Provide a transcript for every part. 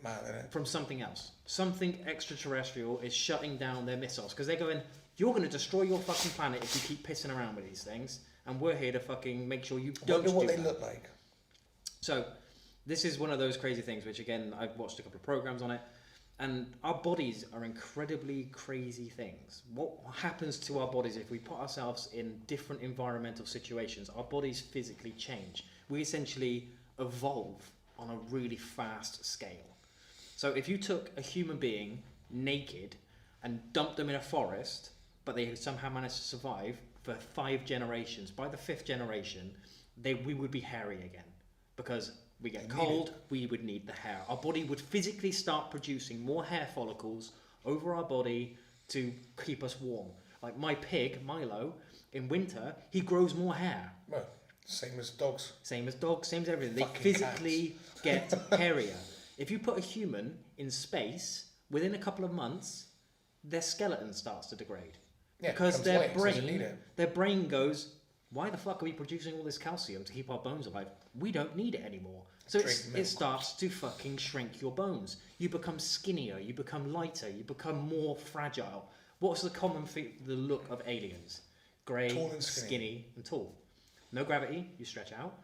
mad, isn't it? From something else. Something extraterrestrial is shutting down their missiles because they're going, you're going to destroy your fucking planet if you keep pissing around with these things, and we're here to fucking make sure you don't do what that. they look like. So, this is one of those crazy things, which again, I've watched a couple of programs on it, and our bodies are incredibly crazy things. What happens to our bodies if we put ourselves in different environmental situations? Our bodies physically change. We essentially evolve on a really fast scale. So if you took a human being naked and dumped them in a forest, but they somehow managed to survive for 5 generations, by the 5th generation, we would be hairy again. Because we get cold, we would need the hair. Our body would physically start producing more hair follicles over our body to keep us warm. Like my pig, Milo, in winter, he grows more hair. Well, same as dogs. Same as dogs, same as everything. They Fucking physically get hairier. If you put a human in space, within a couple of months, their skeleton starts to degrade. Yeah, because their brain goes, why the fuck are we producing all this calcium to keep our bones alive? We don't need it anymore. So it starts to fucking shrink your bones. You become skinnier, you become lighter, you become more fragile. What's the common the look of aliens? Grey, skinny and tall. No gravity, you stretch out.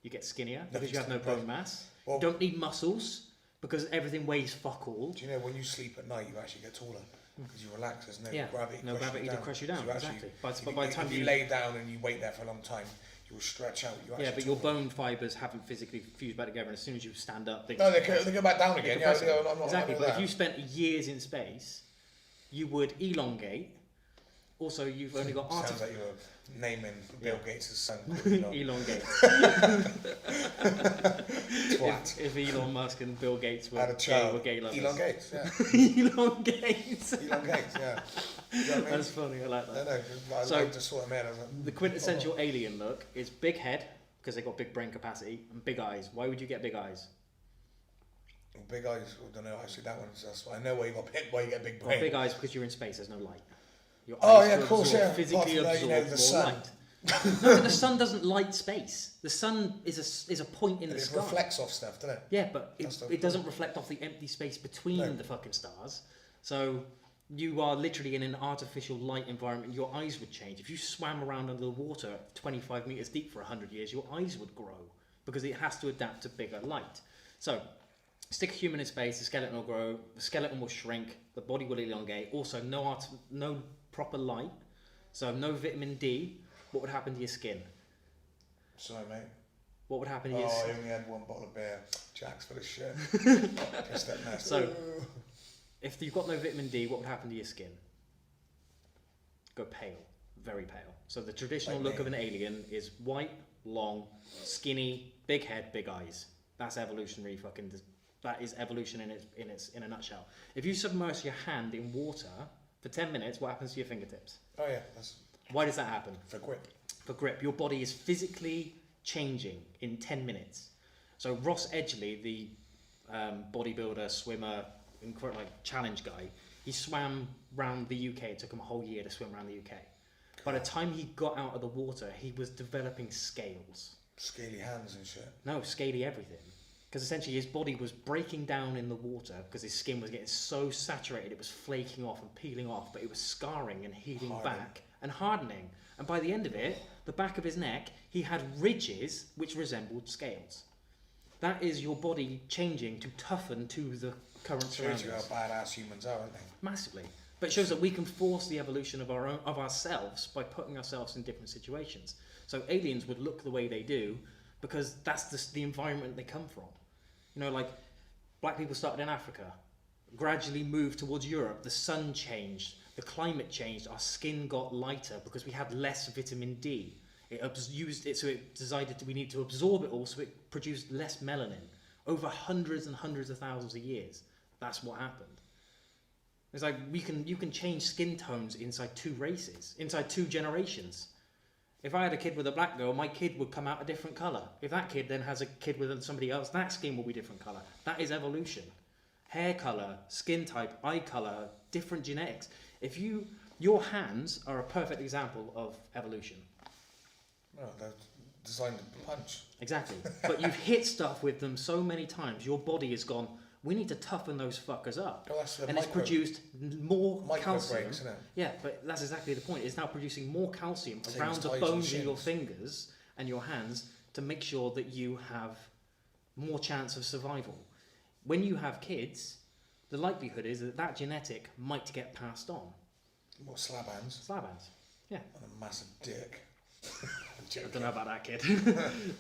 You get skinnier because you have no bone mass. Well, you don't need muscles because everything weighs fuck all. Do you know when you sleep at night, you actually get taller? Because you relax, there's no gravity. No gravity to crush you down. So exactly. But by the time you lay down and you wait there for a long time, you will stretch out. But your bone fibres haven't physically fused back together, and as soon as you stand up, they go back down again. Exactly. But if you spent years in space, you would elongate. Also, you've only got sounds like you're naming Bill Gates' son. Elongate. if Elon Musk and Bill Gates were gay lovers. Elongates, yeah. Elongates, yeah. You know what I mean? That's funny, I like that. I like to sort of man. The quintessential alien look is big head, because they've got big brain capacity, and big eyes. Why would you get big eyes? Big eyes, I don't know, actually that one's, I know why you get big brain. Well, big eyes because you're in space, there's no light. Your eyes of course, physically absorb the sun. light. No, but the sun doesn't light space. The sun is a point in the sky. It reflects off stuff, doesn't it? Yeah, but it doesn't reflect off the empty space between the fucking stars. So you are literally in an artificial light environment. Your eyes would change. If you swam around under the water 25 meters deep for 100 years, your eyes would grow because it has to adapt to bigger light. So stick a human in space, the skeleton will grow, the skeleton will shrink, the body will elongate. Also, no proper light, so no vitamin D. What would happen to your skin? Sorry, mate. What would happen to your skin? I only had 1 bottle of beer. Jack's full of shit. Just that mess. So, if you've got no vitamin D, what would happen to your skin? Go pale. Very pale. So the traditional look of an alien is white, long, skinny, big head, big eyes. That's evolutionary fucking... That is evolution in a nutshell. If you submerge your hand in water for 10 minutes, what happens to your fingertips? Oh yeah. Why does that happen? For grip. For grip. Your body is physically changing in 10 minutes. So Ross Edgley, the bodybuilder, swimmer, challenge guy, he swam around the UK. It took him a whole year to swim around the UK. By the time he got out of the water, he was developing scales. Scaly hands and shit. No, scaly everything. Because essentially his body was breaking down in the water because his skin was getting so saturated it was flaking off and peeling off, but it was scarring and healing back and hardening. And by the end of it, the back of his neck, he had ridges which resembled scales. That is your body changing to toughen to the current surroundings. Shows you how badass humans are, aren't they? Massively. But it shows that we can force the evolution of ourselves by putting ourselves in different situations. So aliens would look the way they do because that's the environment they come from. You know, like black people started in Africa, gradually moved towards Europe. The sun changed, the climate changed, our skin got lighter because we had less vitamin D. It used it, so it decided we need to absorb it all, so it produced less melanin over hundreds and hundreds of thousands of years. That's what happened. It's like you can change skin tones inside 2 races, inside 2 generations. If I had a kid with a black girl, my kid would come out a different colour. If that kid then has a kid with somebody else, that skin will be different colour. That is evolution. Hair colour, skin type, eye colour, different genetics. Your hands are a perfect example of evolution. Well, they're designed to punch. Exactly. But you've hit stuff with them so many times, your body has gone, We need to toughen those fuckers up. Oh, that's the And it's produced more calcium. breaks, isn't it? Yeah, but that's exactly the point. It's now producing more calcium Same around as the ties bones and in your shins. fingers and your hands to make sure that you have more chance of survival. When you have kids, the likelihood is that that genetic might get passed on. What, slab hands? Slab hands. Yeah. And a massive dick. I don't know about that kid.